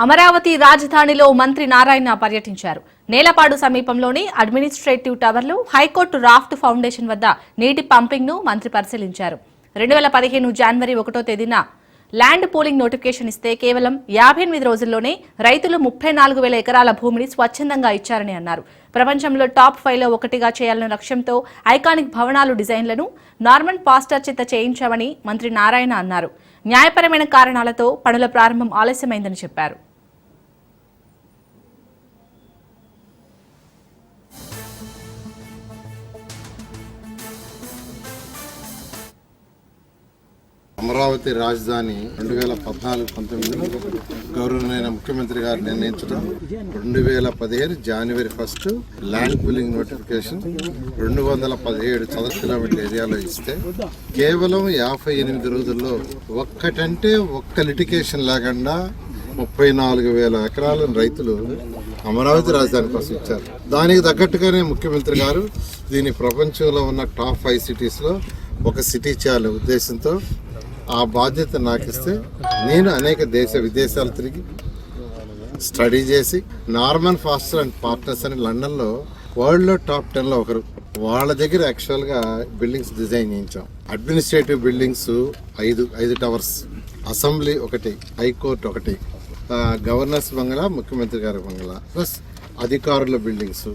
అమరావతి రాజధానిలో మంత్రి నారాయణ పర్యటించారు. నేలపాడు సమీపంలోని అడ్మినిస్ట్రేటివ్ టవర్లో హైకోర్టు రాఫ్ట్ ఫౌండేషన్ వద్ద నీటి పంపింగ్ను మంత్రి పరిశీలించారు. 2015 జనవరి 1వ తేదీన ల్యాండ్ పూలింగ్ నోటిఫికేషన్ ఇస్తే కేవలం 58 రోజుల్లోనే రైతులు 34,000 ఎకరాల భూమిని స్వచ్ఛందంగా ఇచ్చారని అన్నారు. ప్రపంచంలో టాప్ 5లో ఒకటిగా చేయాలన్న లక్ష్యంతో ఐకానిక్ భవనాలు డిజైన్లను నార్మన్ పాస్టర్ చేత చేయించామని మంత్రి నారాయణ అన్నారు. న్యాయపరమైన కారణాలతో పనుల ప్రారంభం ఆలస్యమైందని చెప్పారు. అమరావతి రాజధాని 2014-19 గౌరవనీయ ముఖ్యమంత్రి గారు నిర్ణయించడం, 2017 జనవరి 1 ల్యాండ్ పూలింగ్ నోటిఫికేషన్ 217 చదరపు కిలోమీటర్ల ఏరియాలో ఇస్తే కేవలం 58 రోజుల్లో ఒక్క లిటికేషన్ లేకుండా 34,000 ఎకరాలను రైతులు అమరావతి రాజధాని కోసం ఇచ్చారు. దానికి తగ్గట్టుగానే ముఖ్యమంత్రి గారు దీన్ని ప్రపంచంలో ఉన్న టాప్ 5 సిటీస్లో ఒక సిటీ చేయాలనే ఉద్దేశంతో ఆ బాధ్యత నాకు ఇస్తే నేను అనేక విదేశాలు తిరిగి స్టడీ చేసి నార్మన్ పాస్టర్ అండ్ పార్ట్నర్స్ అని లండన్లో వరల్డ్లో టాప్ 10లో ఒకరు, వాళ్ళ దగ్గర యాక్చువల్గా బిల్డింగ్స్ డిజైన్ చేయించాం. అడ్మినిస్ట్రేటివ్ బిల్డింగ్స్ 5 టవర్స్, అసెంబ్లీ ఒకటి, హైకోర్టు ఒకటి, గవర్నర్స్ బంగ్లా, ముఖ్యమంత్రి గారి బంగ్లా, ప్లస్ అధికారుల బిల్డింగ్స్